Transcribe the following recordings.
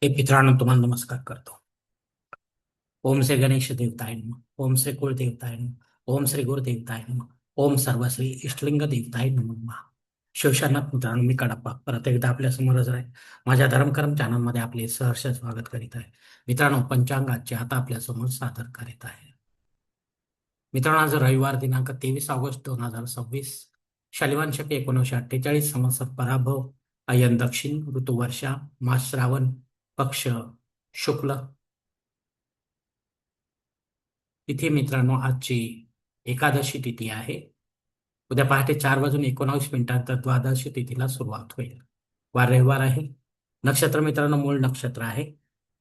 मित्रांनो, तुम्हाला नमस्कार करतो. ओम श्री गणेश देवताय नमः. ओम श्री कुळ देवताय नमः. ओम श्री गुरु देवताय नमः. ओम सर्वश्री इष्टलिंग देवताय नमः. शिवशरणात मित्रांनो, मी कडप्पा परत एकदा आपल्या समोरच आहे. माझ्या धर्मकर्म चॅनलमध्ये आपले सहर्ष स्वागत करीत आहे. मित्रांनो, पंचांगाचे आता आपल्या समोर सादर करीत आहे. मित्रांनो, आज रविवार दिनांक 23 ऑगस्ट 2026, शालिवान शके 1948, संवत्सर पराभव, अयन दक्षिण, ऋतू वर्षा, मास श्रावण, पक्ष शुक्ल, तिथी मित्रांनो आजची एकादशी तिथी आहे. उद्या पहाटे 4:19 द्वादशी तिथीला सुरुवात होईल. वार रविवार आहे. नक्षत्र मित्रांनो मूळ नक्षत्र आहे.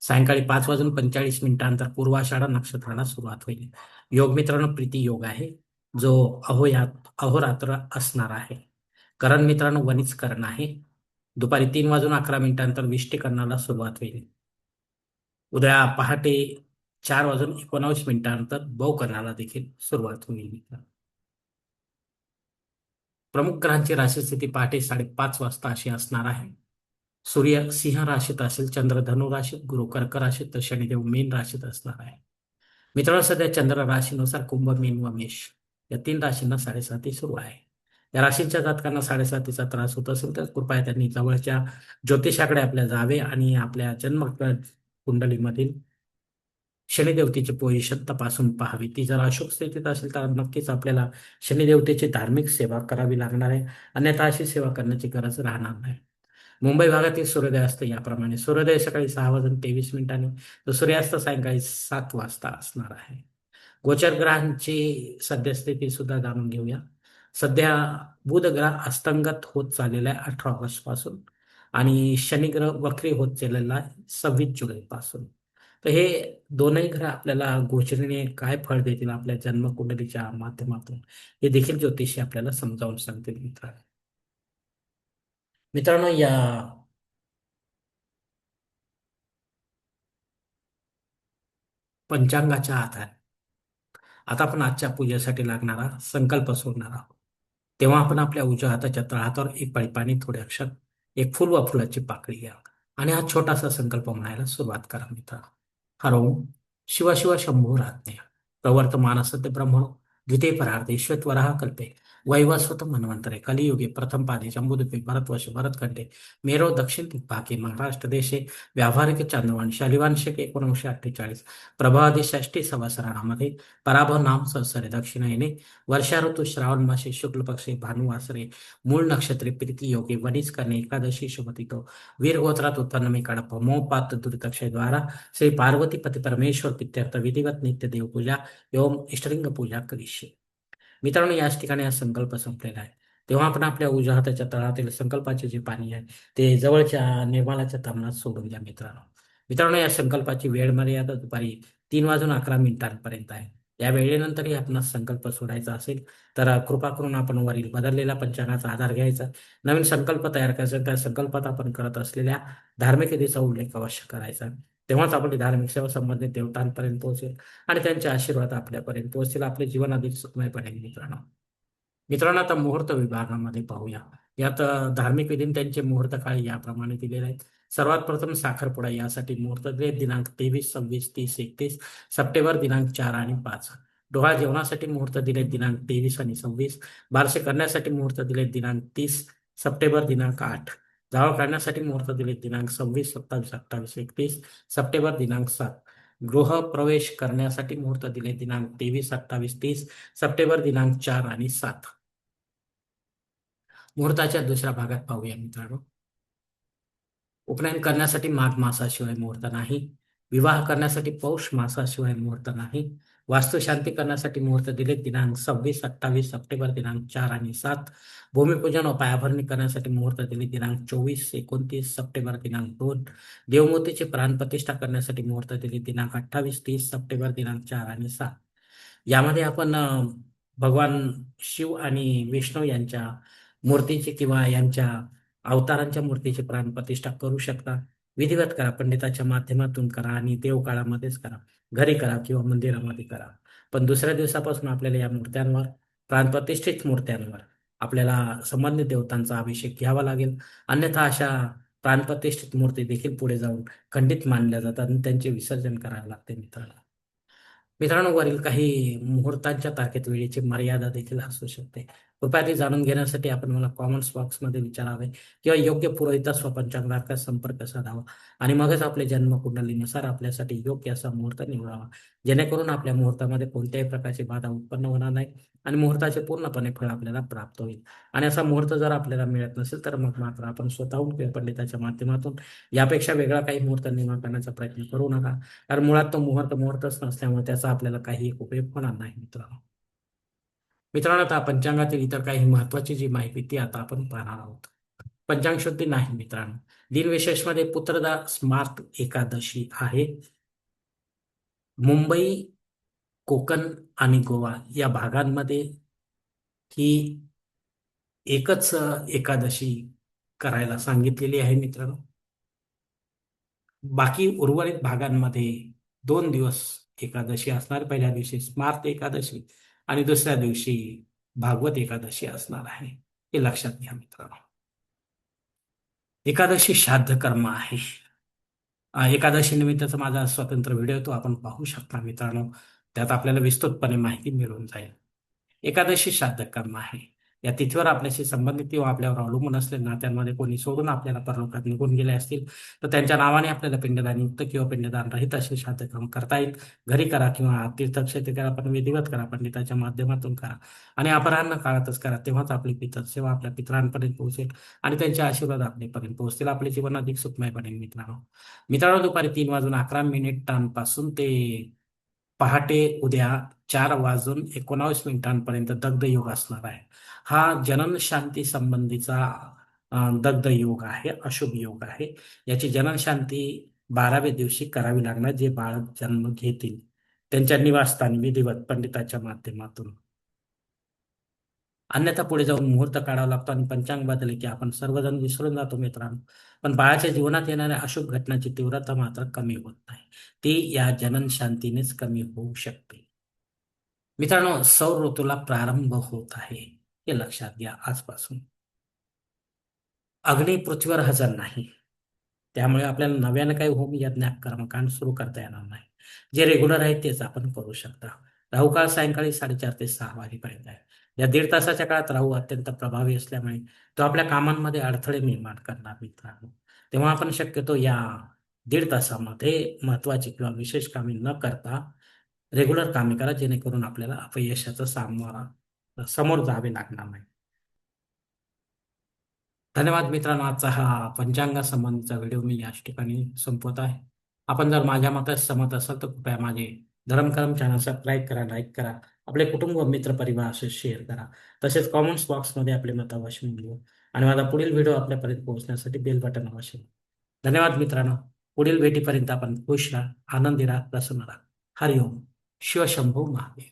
सायंकाळी 5:45 पूर्वाषाढा नक्षत्राला सुरुवात होईल. योग मित्रांनो प्रीती योग आहे, जो अहोरात्र असणार आहे. करण मित्रांनो वनिज करण आहे. दुपारी 3:11 विष्टीकरणाला सुरुवात होईल. उद्या पहाटे 4:19 बहुकरणाला देखील सुरुवात होईल. प्रमुख ग्रहांची राशीस्थिती पहाटे 5:30 वाजता अशी असणार आहे. सूर्य सिंह राशीत असेल, चंद्र धनु राशीत, गुरु कर्क राशीत, तर शनिदेव मीन राशीत असणार आहे. मित्रांनो, सध्या चंद्र राशीनुसार कुंभ, मीन व मेष या 3 राशींना 7.5 सुरू आहे. या राशींच्या जातकांना 7.5चा त्रास होत असेल तर कृपया त्यांनी जवळच्या ज्योतिषाकडे आपल्या जावे आणि आपल्या जन्म कुंडलीमधील शनिदेवतेची पोझिशन तपासून पाहावी. ती जर अशुभ स्थितीत असेल तर नक्कीच आपल्याला शनिदेवतेची धार्मिक सेवा करावी लागणार आहे. अन्यथा अशी सेवा करण्याची गरज राहणार नाही. मुंबई भागातील सूर्योदय असतं याप्रमाणे. सूर्योदय सकाळी 6:23 तर सूर्यास्त सायंकाळी 7 वाजता असणार आहे. गोचर ग्रहांची सद्यस्थिती सुद्धा जाणून घेऊया. सध्या बुध ग्रह अस्तंगत होत चाललेला आहे 18 ऑगस्ट पासून, आणि शनी ग्रह वक्री होत चाललेला आहे 26 जुलै पासून. तर हे दोनही ग्रह आपल्याला गोचरीने काय फळ देतील आपल्या जन्मकुंडलीच्या माध्यमातून, हे देखील ज्योतिषी आपल्याला समजावून सांगतील मित्रांनो. मित्रांनो, या पंचांगाच्या आधारे आता आपण आजच्या पूजेसाठी लागणारा संकल्प सोडणार आहोत. तेव्हा आपण आपल्या उजव्या हाताच्या तळहातावर एक पाळी पाणी, थोडे अक्षर, एक फुल व फुलाची पाकळी घ्या आणि हा छोटासा संकल्प म्हणायला सुरुवात करा मित्रांनो. हरोम शिव शिव शंभो राज्ञ प्रवर्तमान सत्य ब्रह्मणो द्वितीय परार्धे श्वेतवराह कल्पे वैवस्वत मन्वंतरे कलियुगे प्रथम पादे जम्बूद्वीपे भरतवर्षे भरतखंडे मेरो दक्षिण दिग्भागे महाराष्ट्र देशे व्यावहारिक चांद्रवाण शालिवान शके 1948 प्रभादी षष्टी संवत्सरामध्ये पराभव नाम संवत्सरे दक्षिणायने वर्षा ऋतू श्रावण मासे शुक्ल पक्षे भानुवासरे मूळ नक्षत्रे प्रीती योगे वनिज करणे एकादशी शुभतिथो वीर गोत्रात उत्पन्न मी कडप मोपात दुरितक्षय द्वारा श्री पार्वती पती परमेश्वर पित्यर्थ विधिवत नित्य देवपूजा एवं इष्टलिंग पूजा करिष्ये. मित्रांनो, याच ठिकाणी हा संकल्प संपलेला आहे. तेव्हा आपण आपल्या उजव्या हाताच्या तळातील संकल्पाचे जे पाणी आहे ते जवळच्या निर्मालाच्या तामणात सोडून द्या मित्रांनो. मित्रांनो, या संकल्पाची वेळ मर्यादा दुपारी 3:11 आहे. या वेळेनंतरही आपणास संकल्प सोडायचा असेल तर कृपा करून आपण वरील बदललेला पंचांगाचा आधार घ्यायचा. नवीन संकल्प तयार करायचा. त्या संकल्पात आपण करत असलेल्या धार्मिक विधीचा उल्लेख अवश्य करायचा. तेव्हाच आपली धार्मिक सेवा संबंधित देवतांपर्यंत पोहोचेल आणि त्यांचे आशीर्वाद आपल्यापर्यंत पोहोचतील. आपले जीवन अधिक सुखमय बनेल मित्रांनो. मित्रांनो, आता मुहूर्त विभागामध्ये पाहूया. यात धार्मिक विधी त्यांचे मुहूर्त काळ याप्रमाणे दिलेले आहेत. सर्वात प्रथम साखरपुडा यासाठी मुहूर्त दिले दिनांक 23, 26, 30, 31 सप्टेंबर दिनांक 4 आणि 5. डोहाळ जेवणासाठी मुहूर्त दिले दिनांक 23 आणि 26. बारसे करण्यासाठी मुहूर्त दिले दिनांक 30 सप्टेंबर दिनांक 8. जावळ काढण्यासाठी मुहूर्त दिले दिनांक 26, 27, 28, 31 सप्टेंबर दिनांक 7. गृहप्रवेश करण्यासाठी मुहूर्त दिले दिनांक 23, 28, 30 सप्टेंबर दिनांक 4 आणि 7. मुहूर्ताच्या दुसऱ्या भागात पाहूया मित्रांनो. उपनयन करण्यासाठी माघ मासाशिवाय मुहूर्त नाही. विवाह करण्यासाठी पौष मासाशिवाय मुहूर्त नाही. वास्तुशांती करण्यासाठी मुहूर्त दिले दिनांक 26, 28 सप्टेंबर दिनांक 4 आणि 7. भूमिपूजन व पायाभरणी करण्यासाठी मुहूर्त दिले दिनांक 24, 29 सप्टेंबर दिनांक 2. देवमूर्तीची प्राणप्रतिष्ठा करण्यासाठी मुहूर्त दिले दिनांक 28, 30 सप्टेंबर दिनांक 4 आणि 7. यामध्ये आपण भगवान शिव आणि विष्णू यांच्या मूर्तीची किंवा यांच्या अवतारांच्या मूर्तीची प्राणप्रतिष्ठा करू शकता. विधिवत करा, पंडिताच्या माध्यमातून करा आणि देवकाळामध्येच करा. घरी करा किंवा मंदिरामध्ये करा. पण दुसऱ्या दिवसापासून आपल्याला या मूर्त्यांवर, प्राणप्रतिष्ठित मूर्त्यांवर आपल्याला संबंधित देवतांचा अभिषेक घ्यावा लागेल. अन्यथा अशा प्राणप्रतिष्ठित मूर्ती देखील पुढे जाऊन खंडित मानल्या जातात आणि त्यांचे विसर्जन करावे लागते मित्रांनो. मित्रांनो, वरील काही मुहूर्तांच्या तारखेत वेळेची मर्यादा देखील असू शकते. कृपया ते जाणून घेण्यासाठी आपण मला कॉमेंट्स बॉक्समध्ये विचारावे किंवा योग्य पुरोहितास व पंचांगारका संपर्क साधावा आणि मगच आपल्या जन्मकुंडलीनुसार आपल्यासाठी योग्य असा मुहूर्त निवडावा, जेणेकरून आपल्या मुहूर्तामध्ये कोणत्याही प्रकारची बाधा उत्पन्न होणार नाही आणि मुहूर्ताचे पूर्णपणे फळ आपल्याला प्राप्त होईल. आणि असा मुहूर्त जर आपल्याला मिळत नसेल तर मग मात्र आपण स्वतःहून किंवा पंडिताच्या माध्यमातून यापेक्षा वेगळा काही मुहूर्त निर्माण करण्याचा प्रयत्न करू नका. कारण मुळात तो मुहूर्तच नसल्यामुळे त्याचा आपल्याला काही उपयोग होणार नाही मित्रांनो. मित्रांनो, आता पंचांगातील इतर काही महत्वाची जी माहिती ती आता आपण पाहणार आहोत. पंचांग शुद्धी नाही मित्रांनो. दिनविशेषमध्ये पुत्रदा स्मार्त एकादशी आहे. मुंबई, कोकण आणि गोवा या भागांमध्ये ही एकच एकादशी करायला सांगितलेली आहे मित्रांनो. बाकी उर्वरित भागांमध्ये 2 दिवस एकादशी असणार. पहिल्या दिवशी स्मार्त एकादशी आणि दुसऱ्या दिवशी भागवत एकादशी असणार आहे. हे लक्षात घ्या मित्रांनो. एकादशी श्राद्ध कर्म आहे. एकादशी निमित्ताचा माझा स्वतंत्र व्हिडिओ तो आपण पाहू शकता मित्रांनो. त्यात आपल्याला विस्तृतपणे माहिती मिळून जाईल. एकादशी श्राद्ध कर्म आहे. या तिथीवर आपल्याशी संबंधित किंवा आपल्यावर अवलंबून असलेल्या नात्यांमध्ये कोणी सोडून आपल्याला परलोकात निघून गेले असतील तर त्यांच्या नावाने आपल्याला पिंडदान युक्त किंवा पिंडदान रहित असे श्राद्धक्रम करता येईल. घरी करा किंवा तीर्थक्षेत्री करा, पण विधिवत करा, पंडिताच्या माध्यमातून करा आणि अपराह्न काळातच करा. तेव्हाच आपली पितर सेवा आपल्या पितरांपर्यंत पोहोचेल आणि त्यांचे आशीर्वाद आपल्यापर्यंत पोहोचतील. आपले जीवन अधिक सुखमय बनेल मित्रांनो. मित्रांनो, दुपारी 3:11 ते पहाटे उद्या 4:19 दग्ध योग असणार आहे. हा जनन शांती संबंधीचा दग्ध योग आहे, अशुभ योग आहे. याची जनन शांती 12व्या दिवशी करावी लागणार, जे बाळक जन्म घेतील त्यांच्या निवासस्थानी विधिवत पंडिताच्या माध्यमातून. अन्यथा पुढे जाऊन मुहूर्त काढावा लागतो आणि पंचांग बदलले की आपण सर्वजण विसरून जातो मित्रांनो. पण बाळाच्या जीवनात येणाऱ्या अशुभ घटनांची तीव्रता मात्र कमी होत नाही. ती या जनन शांतीनेच कमी होऊ शकते. मित्रांनो, सौर ऋतूला प्रारंभ होत आहे, हे लक्षात घ्या आजपासून. अग्नी पृथ्वीवर हजर नाही, त्यामुळे आपल्याला नव्यानं काही होम यज्ञ कर्मकांड सुरू करता येणार नाही. जे रेग्युलर आहे तेच आपण करू शकता. राहू सायंकाळी 4:30 ते 6 वाजेपर्यंत आहे. या 1.5 तासाच्या काळात राहू अत्यंत प्रभावी असल्यामुळे तो आपल्या कामांमध्ये अडथळे निर्माण करणार मित्रांनो. तेव्हा आपण शक्यतो या 1.5 तासामध्ये महत्वाची किंवा विशेष कामे न करता रेग्युलर कामे करा, जेणेकरून आपल्याला अपयशाचा समोर जावे लागणार नाही. धन्यवाद मित्रांनो. आजचा हा पंचांगासंबंधीचा व्हिडिओ मी याच ठिकाणी संपवत आहे. आपण जर माझ्या मतास सहमत असाल तर कृपया माझे धर्मकर्म चॅनल सबस्क्राईब करा, लाईक करा, आपले कुटुंब, मित्र, परिवार असे शेअर करा. तसेच कॉमेंट्स बॉक्समध्ये आपले मत अवश्य नोंदवा आणि माझा पुढील व्हिडिओ आपल्यापर्यंत पोहोचण्यासाठी बेल बटन अवश्य दाबा. धन्यवाद मित्रांनो. पुढील भेटीपर्यंत आपण खुश राहा, आनंदी राहा, प्रसन्न राहा. हरिओम. शिवशंभो महादेव.